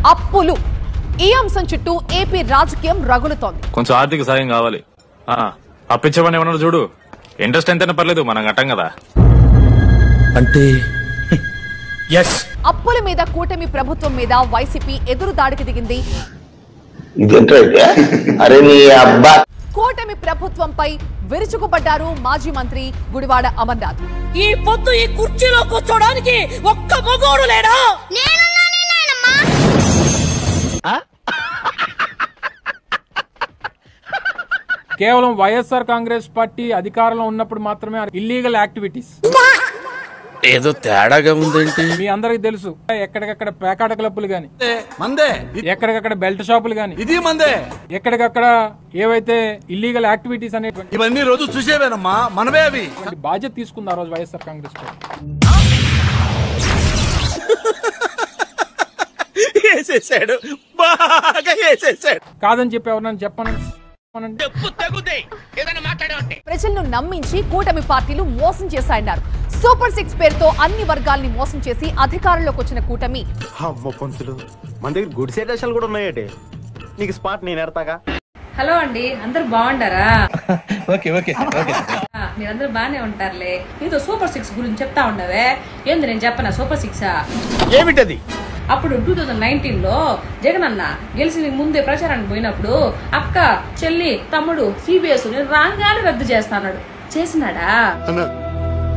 అప్పులు ఈ అంశం చుట్టూ ఏపీ రాజకీయం రగులుతోంది. కొంచెం ఆర్థిక సాయం కావాలి. అప్పించమని ఏమన్నా చూడు. ఇంట్రెస్ట్ ఎంతైనా పర్లేదు, మనం కట్టం కదా. అంటే అప్పుల మీద కూటమి ప్రభుత్వం మీద వైసీపీ ఎదురు దాడికి దిగింది. కూటమి ప్రభుత్వంపై విరుచుకుపడ్డారు మాజీ మంత్రి గుడివాడ అమర్నాథ్. ఈ పొద్దు ఈ కుర్చీలో కూర్చోడానికి ఒక్క మగోడు లేడా? కేవలం వైఎస్ఆర్ కాంగ్రెస్ పార్టీ అధికారంలో ఉన్నప్పుడు మాత్రమే ఇల్లీగల్ యాక్టివిటీస్. ఏదో తేడాగా ఉందేంటి? మీ అందరికి తెలుసు, ఎక్కడికక్కడ పేకాట క్లబ్బులు గాని, ఎక్కడికక్కడ బెల్ట్ షాపులు గాని, ఇది మందే, ఎక్కడికక్కడ ఏవైతే ఇల్లీగల్ యాక్టివిటీస్ అనేటువంటి ఇవన్నీ రోజు చూసేవేనమ్మా, మనమే అవి. బాధ్యత తీసుకుంది ఆ రోజు వైఎస్ఆర్ కాంగ్రెస్ పార్టీ. కాదని చెప్పి ఎవరన్నా చెప్పాను. ప్రజలను నమ్మించి కూటమి పార్టీలు మోసం చేశాయన్నారు. సూపర్ 6 పేరుతో అన్ని వర్గాల్ని మోసం చేసి అధికారంలోకి వచ్చిన కూటమి. మన దగ్గర గుడ్ సెటేషన్లు కూడా ఉన్నాయండి. నీకు స్పాట్ నేను ఎడతాగా. హలో అండి, అందరు బాగుంటారా? మీరందరూ బాగానే ఉంటారులే. నీతో సూపర్ 6 గురించి చెప్తా ఉండవే. ఏంది నేను చెప్పనా? సూపర్ 6 ఏమిటది? అప్పుడు 2019లో జగన్ అన్న గెలిచి ముందే ప్రచారానికి పోయినప్పుడు అక్క, చెల్లి, తమ్ముడు సిబిఎస్ నేను రాగానే రద్దు చేస్తాడు. చేసినాడా? అన్న,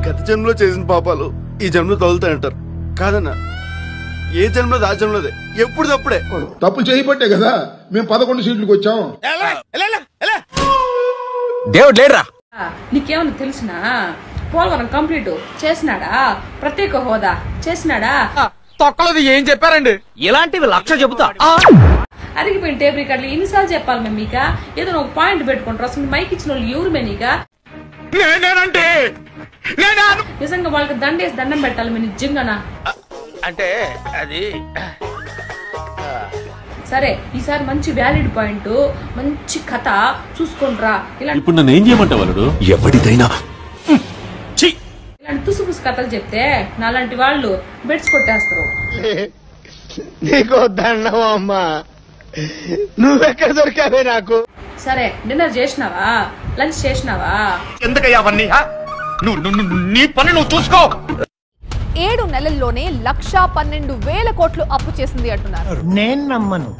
గత జన్మలో చేసిన పాపాలు ఈ జన్మలో తగులుతాయంటారు కాదన్నా. ఏ జన్మలో ఆ జన్మలోదే, ఎప్పుడు తప్పుడే. తప్పు చేయబట్టే కదా మేము 11 సీట్లకు వచ్చాం. దేవుడు లేడరా? నీకేమన్నా తెలిసినా? పోలవరం కంప్లీట్ చేసినాడా? ప్రత్యేక హోదా చేసినాడా? తొక్కలది ఏం చెప్పారండి? ఇలాంటివి 1,00,000 చెబుతా. అరిగిపోయిన టేప్ రికార్డులు ఎన్నిసార్లు చెప్పాలి మేము? మీక ఏదో ఒక పాయింట్ పెట్టుకుంటారు. అసలు మైక్ ఇచ్చిన వాళ్ళు ఎవరు మేనీక? నిజంగా వాళ్ళకి దండేసి దండం పెట్టాలి మేము నిజంగానా? అంటే అది సరే, ఈసారి మంచి వ్యాలిడ్ పాయింట్, మంచి కథ చూసుకుంట్రా. ఇప్పుడు నన్ను ఏం చేయమంటావు? వాళ్ళు ఎవరిదైనా ఇలాంటి తుసుపుసు కథలు చెప్తే నాలాంటి వాళ్ళు బెడ్స్ కొట్టేస్తారు. నీకు దండం అమ్మా, నువ్వెక్కడ దొరికావే నాకు. సరే, డిన్నర్ చేసినావా? లంచ్ చేసినావా? ఎందుకయ్యా అవన్నీ? నీ పని నువ్వు చూసుకో. 7 నెలల్లోనే 1,12,000 కోట్లు అప్పు చేసింది అంటున్నారు. నేను నమ్మను.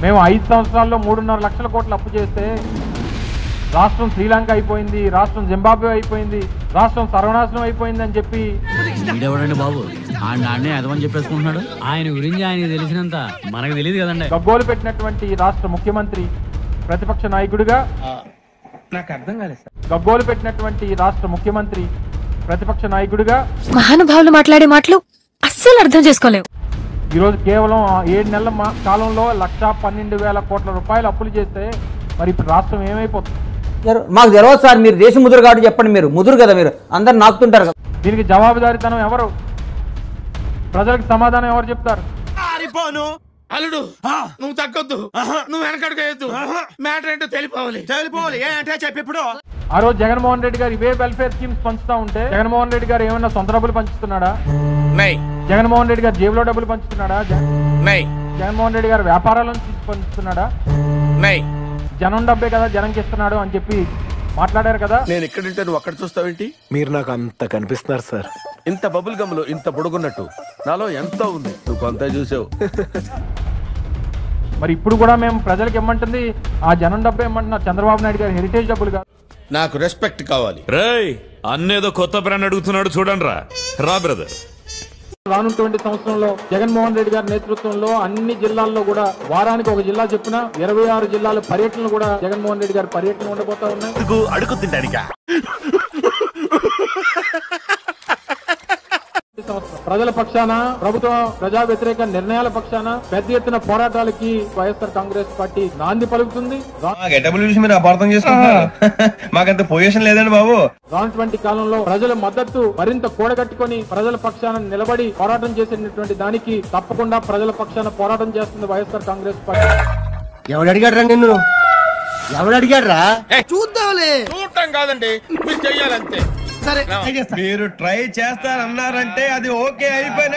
మేము 5 సంవత్సరాల్లో 3.5 లక్షల కోట్లు అప్పు చేస్తే రాష్ట్రం శ్రీలంక అయిపోయింది, రాష్ట్రం జింబాబ్వే అయిపోయింది, రాష్ట్రం సర్వనాశనం అయిపోయింది అని చెప్పి బాబు నాన్నే అదమని చెప్పేసుకుంటున్నాడు. ఆయన గురించి ఆయన తెలిసినంత మనకు తెలియదు కదండి. గగ్గోలు పెట్టినటువంటి రాష్ట్ర ముఖ్యమంత్రి ప్రతిపక్ష నాయకుడిగా నాకు అర్థం కాలేదు సార్. గగ్గోలు పెట్టినటువంటి రాష్ట్ర ముఖ్యమంత్రి ప్రతిపక్ష నాయకుడిగా మహానుభావులు మాట్లాడే మాటలు అస్సలు అర్థం చేసుకోలేవు. ఈరోజు కేవలం 7 నెలల కాలంలో 1,12,000 కోట్ల రూపాయలు అప్పులు చేస్తే మరి ఇప్పుడు రాష్ట్రం ఏమైపోతుంది? మాకు తెలియదు సార్. మీరు దేశ ముదురు కాబట్టి చెప్పండి. మీరు ముదురు కదా, మీరు అందరు నాకుతుంటారు కదా. దీనికి జవాబుదారీతనం ఎవరు? ప్రజలకు సమాధానం ఎవరు చెప్తారు? అల్లుడు, నువ్వు తగ్గొద్దు, నువ్వు వెనకడుగేయద్దు. మ్యాటర్ ఏంటో తెలిపోవాలి. ఏంటంటే చెప్పిప్పుడు. ఆ రోజు జగన్మోహన్ రెడ్డి గారు ఇవే వెల్ఫేర్ స్కీమ్స్ పంచుతా ఉంటే జగన్మోహన్ రెడ్డి గారు ఏమైనా సొంత డబ్బులు పంచుతున్నాడా? జగన్మోహన్ రెడ్డి గారు జేబులో డబ్బులు పంచుతున్నాడా? జగన్మోహన్ రెడ్డి గారు వ్యాపారాల నుంచి పంచుతున్నాడా? జనం డబ్బే కదా జనంకి ఇస్తున్నాడు అని చెప్పి మాట్లాడారు కదా. నేను ఎక్కడుంటే నువ్వు అక్కడ చూస్తావేంటి? మీరు నాకు అంత కనిపిస్తున్నారు సార్. ఇంత బబుల్ గమ్ లో ఇంత పొడుగున్నట్టు నాలో ఎంతో ఉంది. నువ్వు కొంత చూసావు. మరి ఇప్పుడు కూడా మేము ప్రజలకు ఇమ్మంటుంది ఆ జనం డబ్బే ఇమ్మంటున్నారు. చంద్రబాబు నాయుడు గారు హెరిటేజ్ డబ్బులు కాదు. నాకు రెస్పెక్ట్ కావాలి. రేయ్, అన్నేదో కొత్త బ్రాండ్ అడుగుతున్నాడు చూడండి రా బ్రదర్. రానున్నటువంటి సంవత్సరంలో జగన్మోహన్ రెడ్డి గారి నేతృత్వంలో అన్ని జిల్లాల్లో కూడా వారానికి ఒక జిల్లా చొప్పున 26 జిల్లాల పర్యటనలు కూడా జగన్మోహన్ రెడ్డి గారి పర్యటన ఉండబోతా ఉన్నాయి. అడుగు తింటానికా? ప్రజల పక్షాన, ప్రభుత్వం ప్రజా వ్యతిరేక నిర్ణయాల పక్షాన పెద్ద ఎత్తున పోరాటాలకి వైఎస్ఆర్ కాంగ్రెస్ పార్టీ నాంది పలుకుతుంది. మీరు అపార్థం చేసుకుంటున్నారు. మాకంత పొజిషన్ లేదండి బాబు. రానున్నటువంటి కాలంలో ప్రజల మద్దతు మరింత కూడగట్టుకుని ప్రజల పక్షాన నిలబడి పోరాటం చేసేటువంటి దానికి తప్పకుండా ప్రజల పక్షాన పోరాటం చేస్తుంది వైఎస్ఆర్ కాంగ్రెస్ పార్టీ. ఎవడు అడిగాడు రా నిన్ను? ఎవడు అడిగాడు రా? చూద్దాంలే. చూడటం కాదండి, మీరు చెయ్యాలంతే. మీరు ట్రై చేస్తారన్నారంటే అది ఓకే అయిపోయిన